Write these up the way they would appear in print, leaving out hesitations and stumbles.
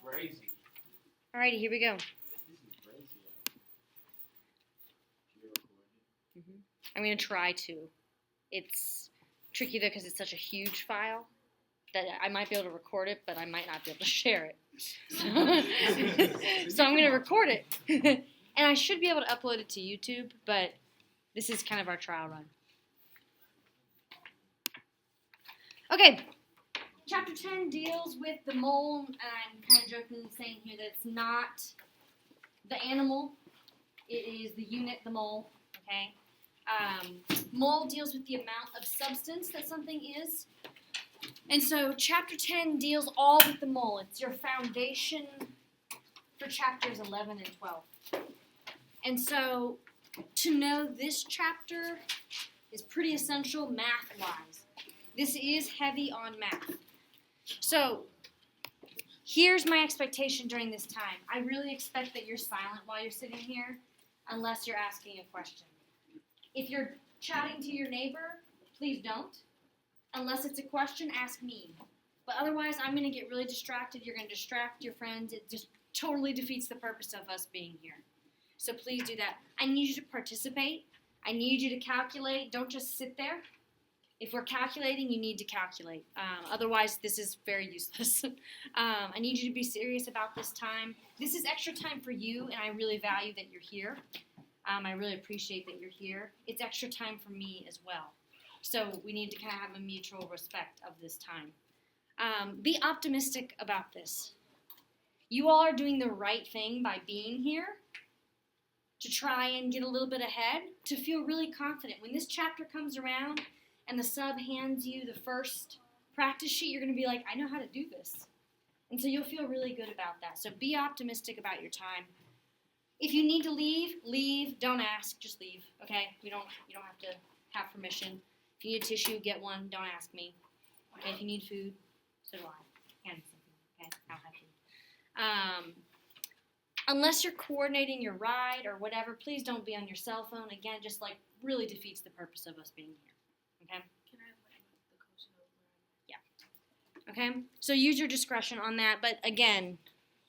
Crazy. Alrighty, here we go. I'm going to try to. It's tricky though because it's such a huge file that I might be able to record it, but I might not be able to share it. So I'm going to record it. And I should be able to upload it to YouTube, but this is kind of our trial run. Okay. Chapter 10 deals with the mole, and I'm kind of joking and saying here that it's not the animal. It is the unit, the mole, okay? Mole deals with the amount of substance that something is. And so chapter 10 deals all with the mole. It's your foundation for chapters 11 and 12. And so to know this chapter is pretty essential math-wise. This is heavy on math. So here's my expectation during this time. I really expect that you're silent while you're sitting here unless you're asking a question. If you're chatting to your neighbor, please don't. Unless it's a question, ask me. But otherwise, I'm going to get really distracted. You're going to distract your friends. It just totally defeats the purpose of us being here. So please do that. I need you to participate. I need you to calculate. Don't just sit there. If we're calculating, you need to calculate. Otherwise, this is very useless. I need you to be serious about this time. This is extra time for you, and I really value that you're here. I really appreciate that you're here. It's extra time for me as well. So we need to kind of have a mutual respect of this time. Be optimistic about this. You all are doing the right thing by being here to try and get a little bit ahead, to feel really confident. When this chapter comes around and the sub hands you the first practice sheet, you're going to be like, I know how to do this. And so you'll feel really good about that. So be optimistic about your time. If you need to leave, leave. Don't ask, just leave. Okay? You don't have to have permission. If you need a tissue, get one. Don't ask me. Okay? If you need food, so do I. Hand me something. Okay? I'll have food. Unless you're coordinating your ride or whatever, please don't be on your cell phone. Again, just like really defeats the purpose of us being here. Okay? Can I let the coach know where I'm at? Yeah. Okay? So use your discretion on that. But again,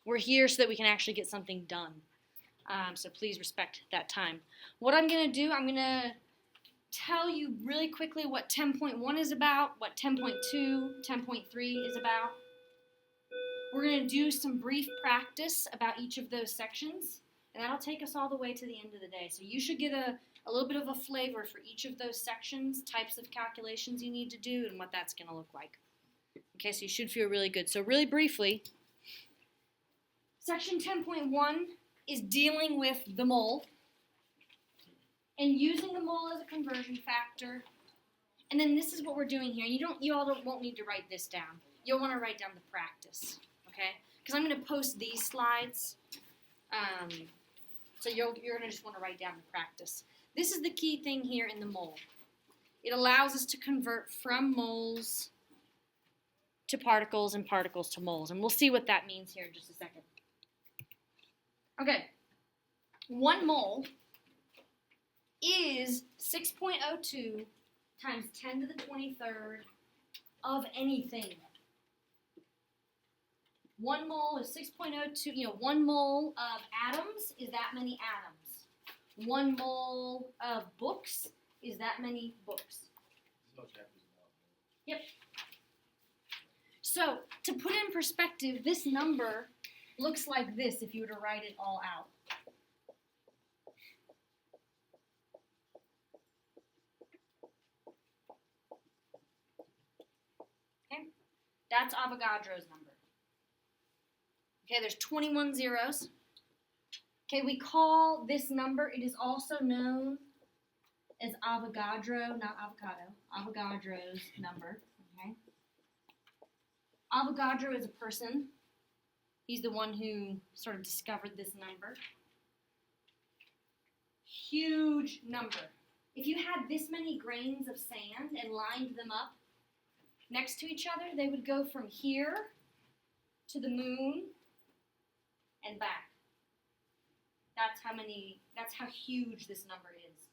we're here so that we can actually get something done. So please respect that time. What I'm going to do, I'm going to tell you really quickly what 10.1 is about, what 10.2, 10.3 is about. We're going to do some brief practice about each of those sections, and that'll take us all the way to the end of the day. So you should get a little bit of a flavor for each of those sections, types of calculations you need to do, and what that's going to look like. Okay, so you should feel really good. So really briefly, section 10.1 is dealing with the mole and using the mole as a conversion factor. And then this is what we're doing here. You all won't need to write this down. You'll want to write down the practice, okay? Because I'm going to post these slides. So you're going to just want to write down the practice. This is the key thing here in the mole. It allows us to convert from moles to particles and particles to moles. And we'll see what that means here in just a second. Okay. 1 mole is 6.02 times 10 to the 23rd of anything. 1 mole is 6.02, 1 mole of atoms is that many atoms. 1 mole of books is that many books. Yep. So, to put in perspective, this number looks like this if you were to write it all out. Okay? That's Avogadro's number. Okay, there's 21 zeros. Okay, we call this number, it is also known as Avogadro, not avocado, Avogadro's number. Okay? Avogadro is a person. He's the one who sort of discovered this number. Huge number. If you had this many grains of sand and lined them up next to each other, they would go from here to the moon and back. That's how huge this number is.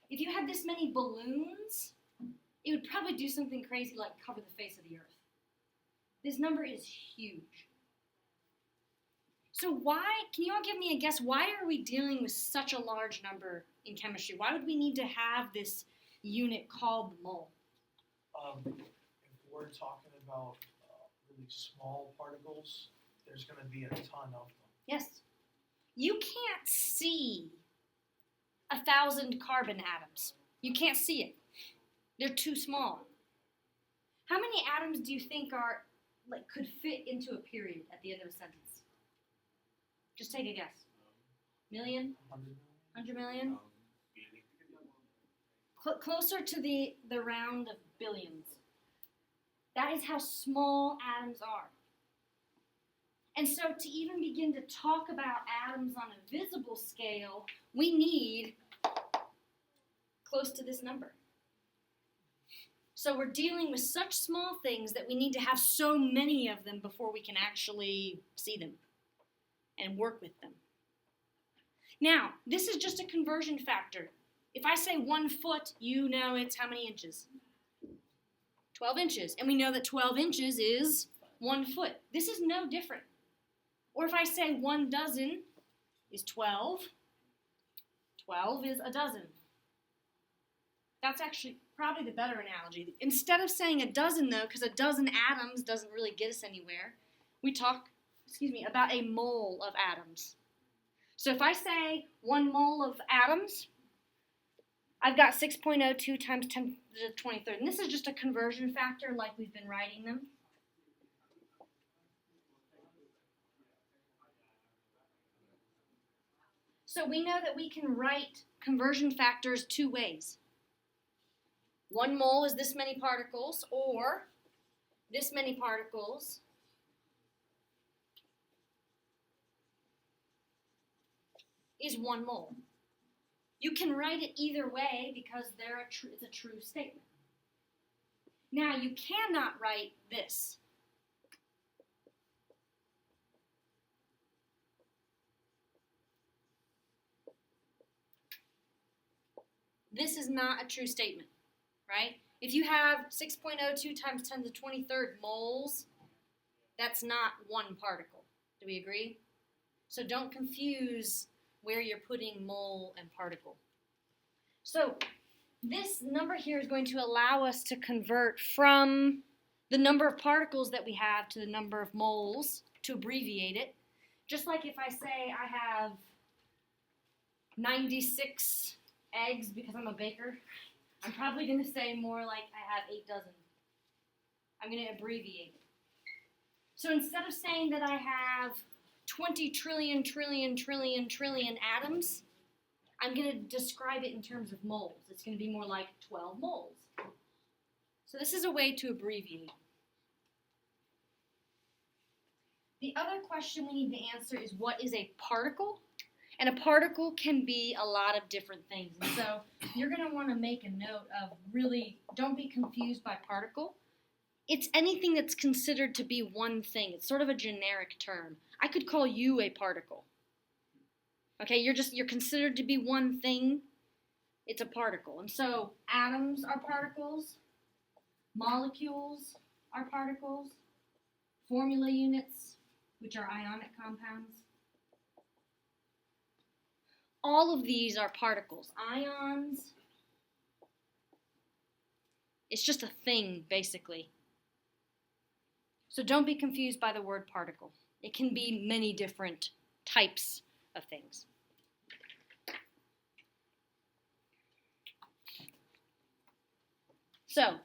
If you had this many balloons, it would probably do something crazy like cover the face of the earth. This number is huge. So can you all give me a guess, why are we dealing with such a large number in chemistry? Why would we need to have this unit called the mole? If we're talking about really small particles, there's going to be a ton of them. Yes. You can't see 1,000 carbon atoms. You can't see it. They're too small. How many atoms do you think could fit into a period at the end of a sentence? Just take a guess. Million? 100 million? Closer to the round of billions. That is how small atoms are. And so to even begin to talk about atoms on a visible scale, we need close to this number. So we're dealing with such small things that we need to have so many of them before we can actually see them and work with them. Now, this is just a conversion factor. If I say 1 foot, you know it's how many inches? 12 inches. And we know that 12 inches is 1 foot. This is no different. Or if I say 1 dozen is 12, 12 is a dozen. That's actually probably the better analogy. Instead of saying a dozen, though, because a dozen atoms doesn't really get us anywhere, we talk, about a mole of atoms. So if I say 1 mole of atoms, I've got 6.02 times 10 to the 23rd. And this is just a conversion factor like we've been writing them. So we know that we can write conversion factors 2 ways. 1 mole is this many particles, or this many particles is 1 mole. You can write it either way because it's a true statement. Now, you cannot write this. This is not a true statement, right? If you have 6.02 times 10 to the 23rd moles, that's not 1 particle. Do we agree? So don't confuse where you're putting mole and particle. So this number here is going to allow us to convert from the number of particles that we have to the number of moles, to abbreviate it. Just like if I say I have 96 eggs because I'm a baker, I'm probably going to say more like I have 8 dozen. I'm going to abbreviate it. So instead of saying that I have 20 trillion atoms, I'm going to describe it in terms of moles. It's going to be more like 12 moles. So this is a way to abbreviate. The other question we need to answer is, what is a particle? And a particle can be a lot of different things. And so you're going to want to make a note of, really, don't be confused by particle. It's anything that's considered to be one thing. It's sort of a generic term. I could call you a particle. Okay, you're considered to be one thing. It's a particle. And so atoms are particles. Molecules are particles. Formula units, which are ionic compounds. All of these are particles. Ions, it's just a thing, basically. So don't be confused by the word particle. It can be many different types of things. So,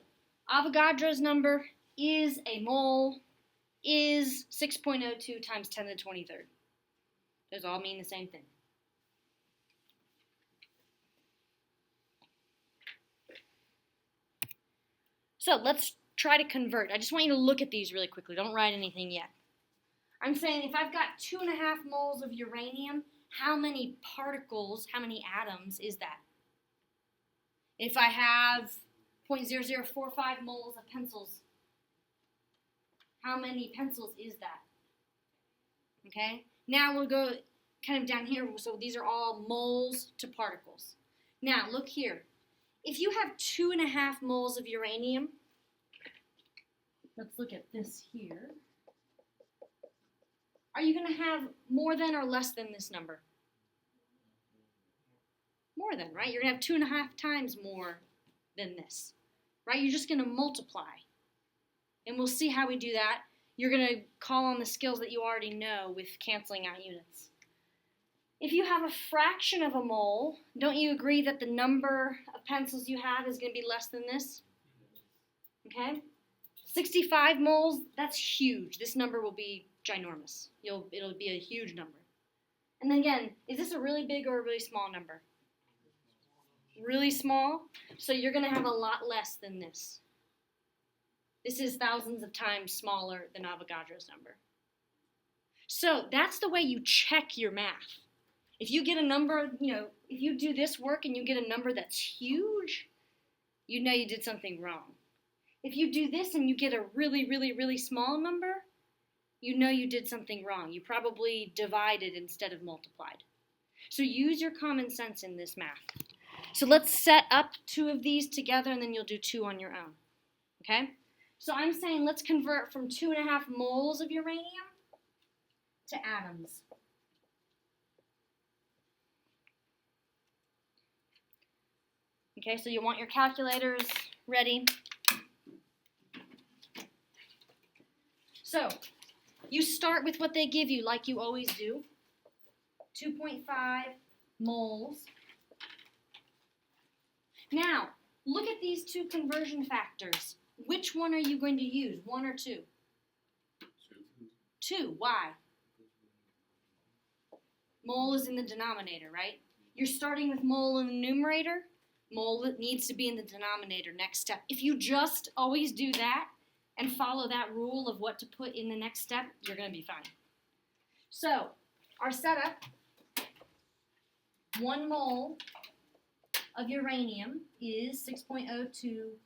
Avogadro's number is a mole, is 6.02 times 10 to the 23rd. Those all mean the same thing. So let's try to convert. I just want you to look at these really quickly. Don't write anything yet. I'm saying if I've got 2.5 moles of uranium, how many particles, how many atoms is that? If I have 0.0045 moles of pencils, how many pencils is that? Okay? Now we'll go kind of down here. So these are all moles to particles. Now look here. If you have 2.5 moles of uranium, let's look at this here. Are you going to have more than or less than this number? More than, right? You're going to have 2.5 times more than this, right? You're just going to multiply. And we'll see how we do that. You're going to call on the skills that you already know with canceling out units. If you have a fraction of a mole, don't you agree that the number of pencils you have is going to be less than this? Okay? 65 moles, that's huge. This number will be ginormous. It'll be a huge number. And then again, is this a really big or a really small number? Really small. So you're going to have a lot less than this. This is thousands of times smaller than Avogadro's number. So that's the way you check your math. If you get a number, if you do this work and you get a number that's huge, you know you did something wrong. If you do this and you get a really, really, really small number, you know you did something wrong. You probably divided instead of multiplied. So use your common sense in this math. So let's set up 2 of these together and then you'll do 2 on your own. Okay? So I'm saying let's convert from 2.5 moles of uranium to atoms. Okay, so you want your calculators ready. So, you start with what they give you, like you always do. 2.5 moles. Now, look at these 2 conversion factors. Which one are you going to use, 1 or 2? 2. Why? Mole is in the denominator, right? You're starting with mole in the numerator. Mole needs to be in the denominator, next step. If you just always do that and follow that rule of what to put in the next step, you're going to be fine. So, our setup, 1 mole of uranium is 6.02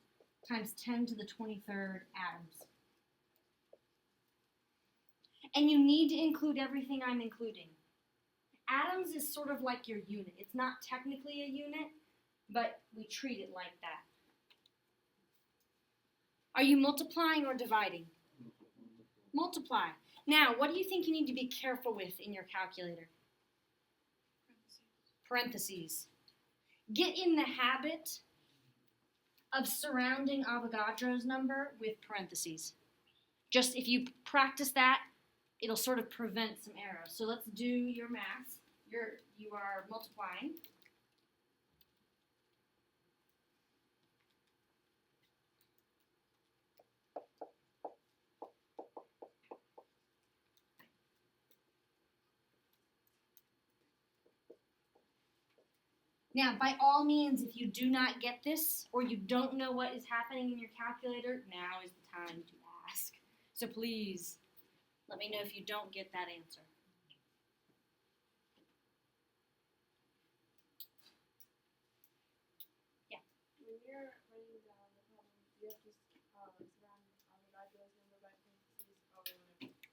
times 10 to the 23rd atoms. And you need to include everything I'm including. Atoms is sort of like your unit. It's not technically a unit, but we treat it like that. Are you multiplying or dividing? Multiply. Now, what do you think you need to be careful with in your calculator? Parentheses. Get in the habit of surrounding Avogadro's number with parentheses. Just if you practice that, it'll sort of prevent some errors. So let's do your math. You are multiplying. Now, by all means, if you do not get this or you don't know what is happening in your calculator, now is the time to ask. So please, let me know if you don't get that answer. Yeah? When you're writing down the problem, do you have to surround Avogadro's number by parentheses or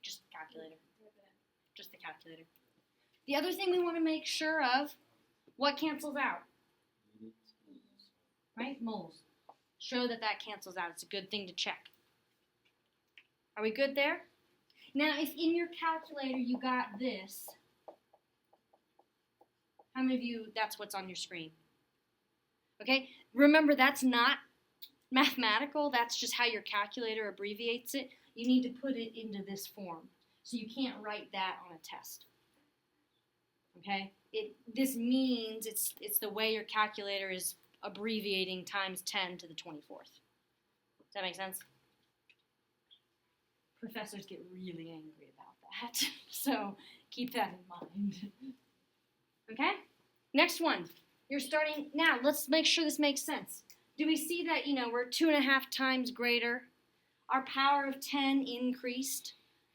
Just the calculator. type it in? Just the calculator. The other thing we want to make sure of, what cancels out? Right? Moles. Show that cancels out. It's a good thing to check. Are we good there? Now, if in your calculator you got this, how many of you, that's what's on your screen? Okay? Remember, that's not mathematical. That's just how your calculator abbreviates it. You need to put it into this form. So you can't write that on a test. Okay? This means it's the way your calculator is abbreviating times 10 to the 24th. Does that make sense? Professors get really angry about that. So keep that in mind. Okay? Next one. You're starting, now let's make sure this makes sense. Do we see that, we're 2.5 times greater? Our power of 10 increased.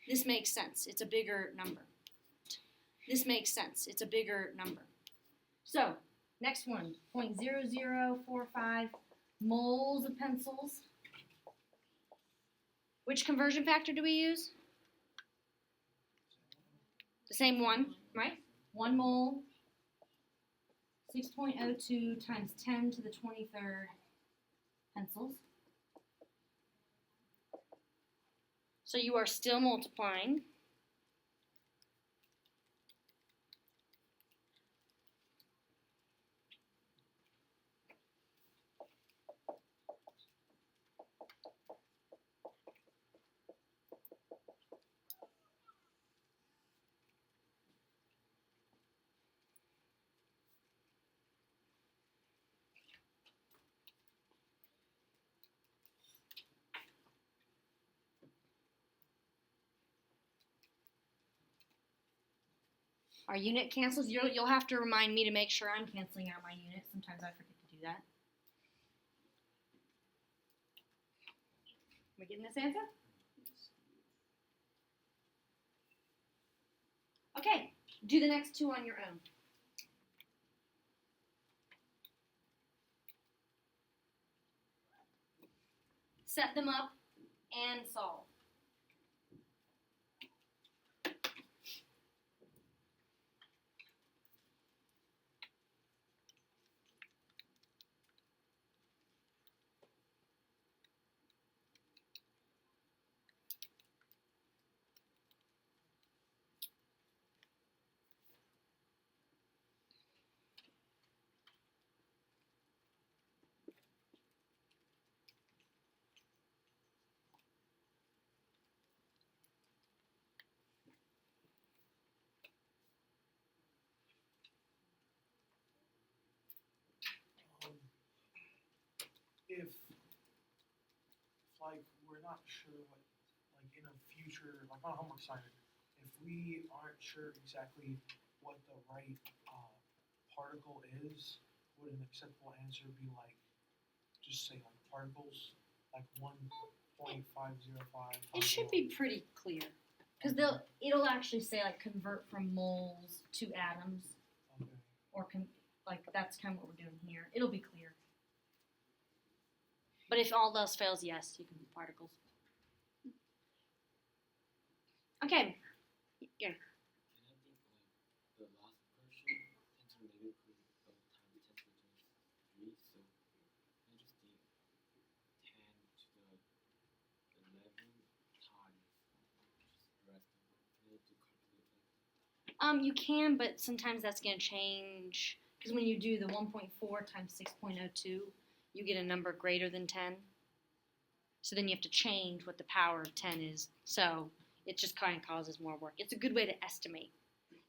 This makes sense. It's a bigger number. This makes sense. It's a bigger number. So, next one, 0.0045 moles of pencils. Which conversion factor do we use? The same one, right? 1 mole, 6.02 times 10 to the 23rd pencils. So you are still multiplying. Our unit cancels. You'll have to remind me to make sure I'm canceling out my unit. Sometimes I forget to do that. Am I getting this answer? Okay, do the next two on your own. Set them up and solve. If like we're not sure what, like in a future, like on a homework assignment, if we aren't sure exactly what the right particle is, would an acceptable answer be like, just say like particles, like 1.505? It should be pretty clear because it'll actually say like convert from moles to atoms, Okay. or like that's kind of what we're doing here. It'll be clear. But if all else fails, yes, you can do particles. Okay. Here. Can I think like the last question intermediate could times 10 to the 23, so I just think 10 to the 11 times just the rest of it. Can I do calculate that? You can, but sometimes that's going to change because when you do the 1.4 times 6.02, you get a number greater than 10. So then you have to change what the power of 10 is. So it just kind of causes more work. It's a good way to estimate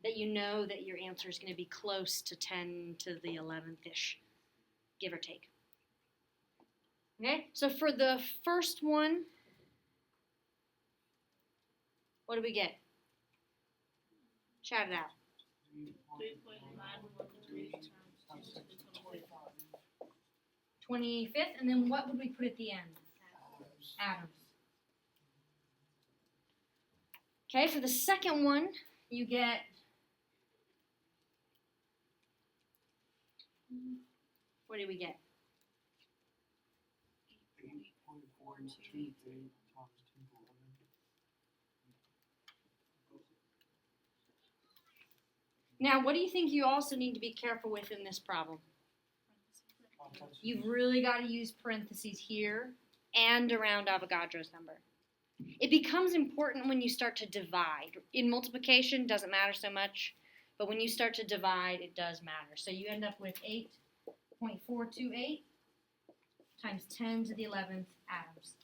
that you know that your answer is going to be close to 10 to the 11th-ish, give or take. Okay, so for the first one, what do we get? Shout it out. 3.913 times 10 to the 25. 25th, and then what would we put at the end? Atoms. Okay, for the second one, you get what do we get? 8.428 times 10 to 11. Now, what do you think you also need to be careful with in this problem? You've really got to use parentheses here and around Avogadro's number. It becomes important when you start to divide. In multiplication, doesn't matter so much, but when you start to divide, it does matter. So you end up with 8.428 times 10 to the 11th atoms.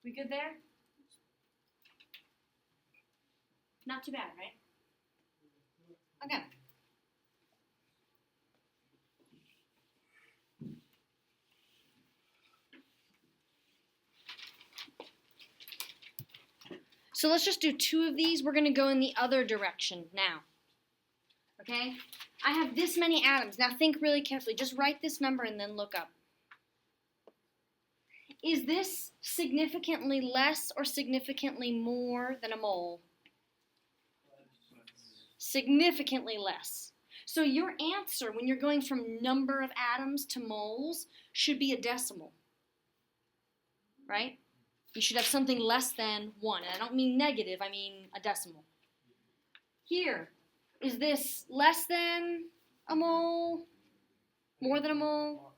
We good there? Not too bad, right? Okay. So let's just do two of these. We're going to go in the other direction now. Okay? I have this many atoms. Now think really carefully. Just write this number and then look up. Is this significantly less or significantly more than a mole? Significantly less. So your answer when you're going from number of atoms to moles should be a decimal. Right? You should have something less than 1. And I don't mean negative, I mean a decimal. Here, is this less than a mole? More than a mole?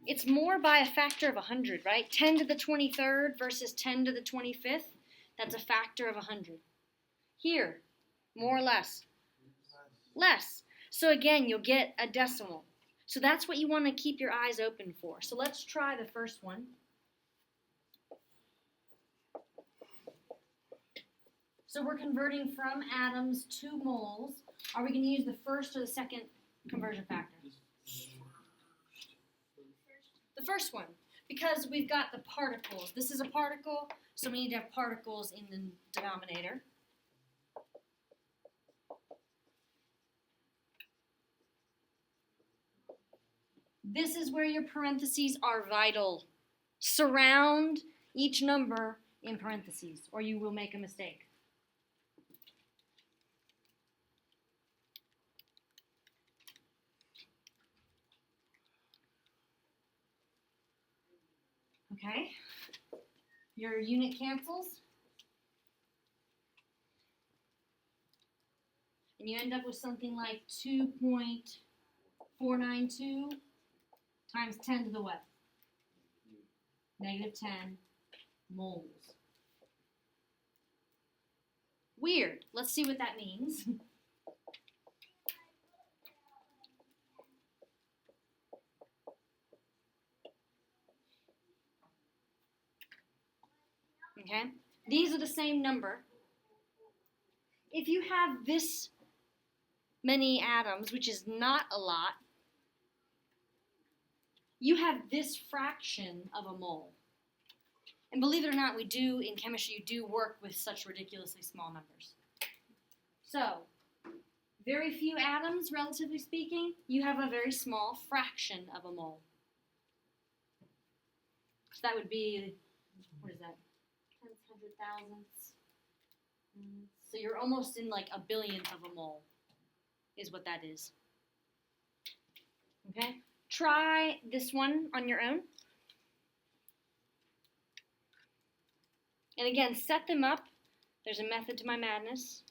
It's more by a factor of 100, right? 10 to the 23rd versus 10 to the 25th, that's a factor of 100. Here, more or less? Less. So again, you'll get a decimal. So that's what you want to keep your eyes open for. So let's try the first one. So we're converting from atoms to moles. Are we going to use the first or the second conversion factor? The first one. because we've got the particles. This is a particle, so we need to have particles in the denominator. This is where your parentheses are vital. Surround each number in parentheses, or you will make a mistake. Okay? Your unit cancels. And you end up with something like 2.492 times 10 to the what? Negative 10 moles. Weird. Let's see what that means. Okay? These are the same number. If you have this many atoms, which is not a lot, you have this fraction of a mole. And believe it or not, we do, in chemistry, you do work with such ridiculously small numbers. So, very few atoms, relatively speaking, you have a very small fraction of a mole. So that would be, what is that? Tenths, hundred thousandths. So you're almost in like a billionth of a mole, is what that is. Okay? Try this one on your own. And again, set them up. There's a method to my madness.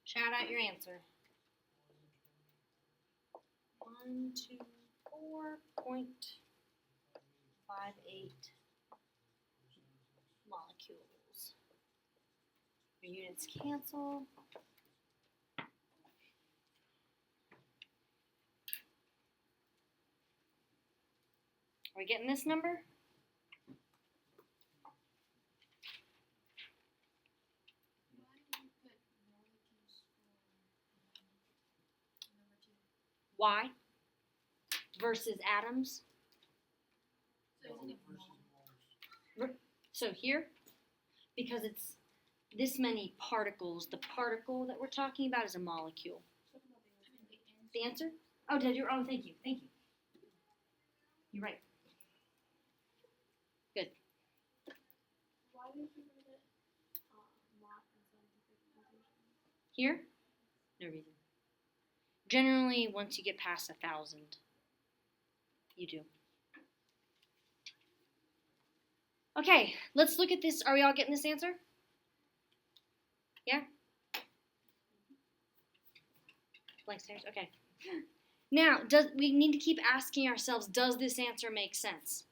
Shout out your answer. 124.58 molecules. Your units cancel. Are we getting this number? Y versus atoms. So here, because it's this many particles, the particle that we're talking about is a molecule. The answer? Oh, did you? Oh, thank you. Thank you. You're right. Good. Why did you write it not in scientific notation? Here? No reason. Generally, once you get past 1,000, you do. Okay, let's look at this. Are we all getting this answer? Yeah? Blank stares? Okay. Now, we need to keep asking ourselves, does this answer make sense?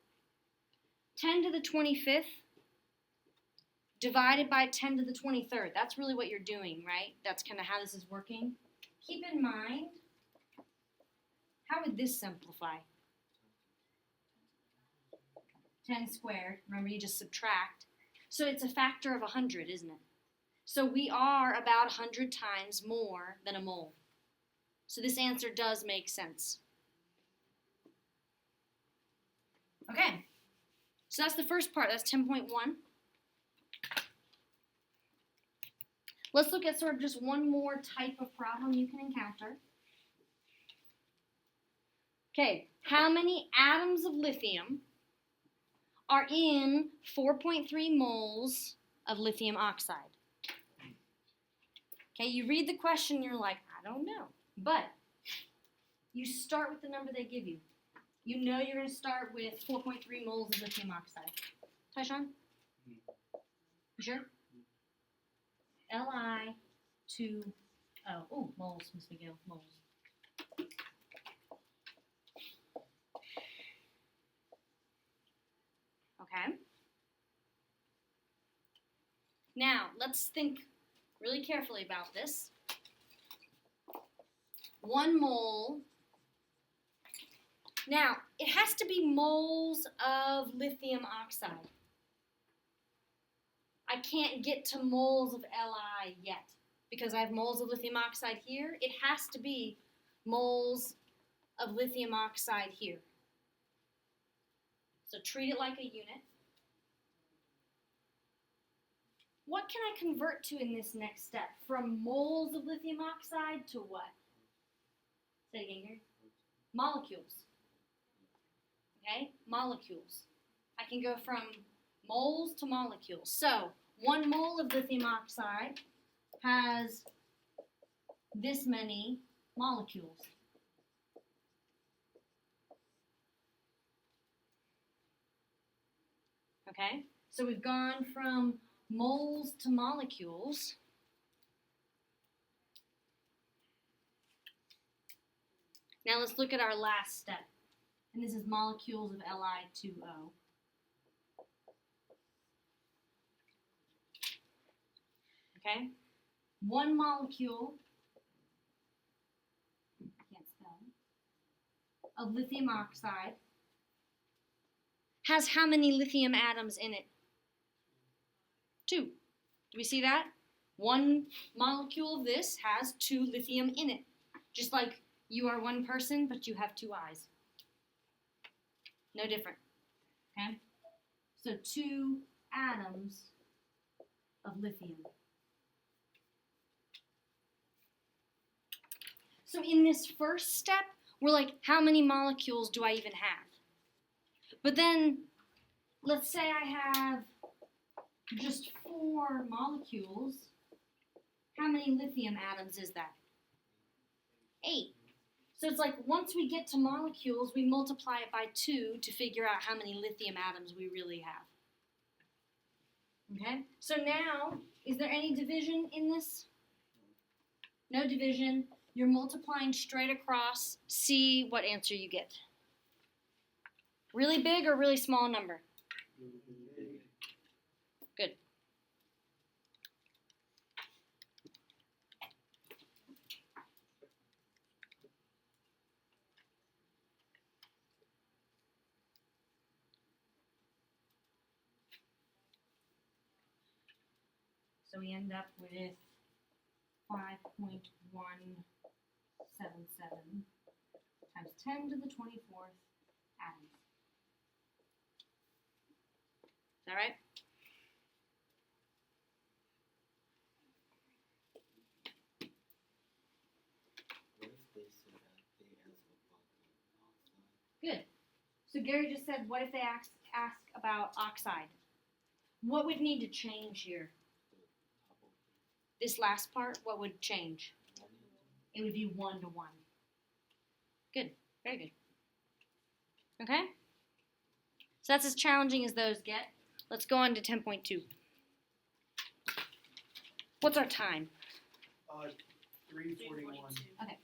10 to the 25th divided by 10 to the 23rd. That's really what you're doing, right? That's kind of how this is working. Keep in mind, how would this simplify? 10 squared. Remember, you just subtract. So it's a factor of 100, isn't it? So we are about 100 times more than a mole. So this answer does make sense. Okay. So that's the first part. That's 10.1. Let's look at sort of just one more type of problem you can encounter. Okay, how many atoms of lithium are in 4.3 moles of lithium oxide? Okay, you read the question, you're like, I don't know. But you start with the number they give you. You know you're going to start with 4.3 moles of lithium oxide. Tyshawn? You sure? Li2O. Oh, moles, Miss McGill, moles. Okay. Now, let's think really carefully about this. 1 mole. Now, it has to be moles of lithium oxide. I can't get to moles of Li yet because I have moles of lithium oxide here. It has to be moles of lithium oxide here. So treat it like a unit. What can I convert to in this next step? From moles of lithium oxide to what? Say it again here. Molecules. Okay? Molecules. I can go from moles to molecules. So, 1 mole of lithium oxide has this many molecules. Okay? So we've gone from moles to molecules. Now let's look at our last step. And this is molecules of Li2O. Okay? 1 molecule, can't spell, of lithium oxide has how many lithium atoms in it? 2. Do we see that? 1 molecule of this has 2 lithium in it. Just like you are 1 person, but you have 2 eyes. No different. Okay? So 2 atoms of lithium. So in this first step, we're like, how many molecules do I even have? But then, let's say I have just 4 molecules. How many lithium atoms is that? 8. So it's like once we get to molecules, we multiply it by 2 to figure out how many lithium atoms we really have. Okay? So now, is there any division in this? No division. You're multiplying straight across. See what answer you get. Really big or really small number? Good. So we end up with 5.177 times 10 to the 24th atoms. Is that right? What if they said that they asked about the oxide? Good. So Gary just said, what if they ask about oxide? What would need to change here? The top of This last part, what would change? the one It would be 1 to 1. Good. Very good. Okay? So that's as challenging as those get. Let's go on to 10.2. What's our time? 3:41. Okay.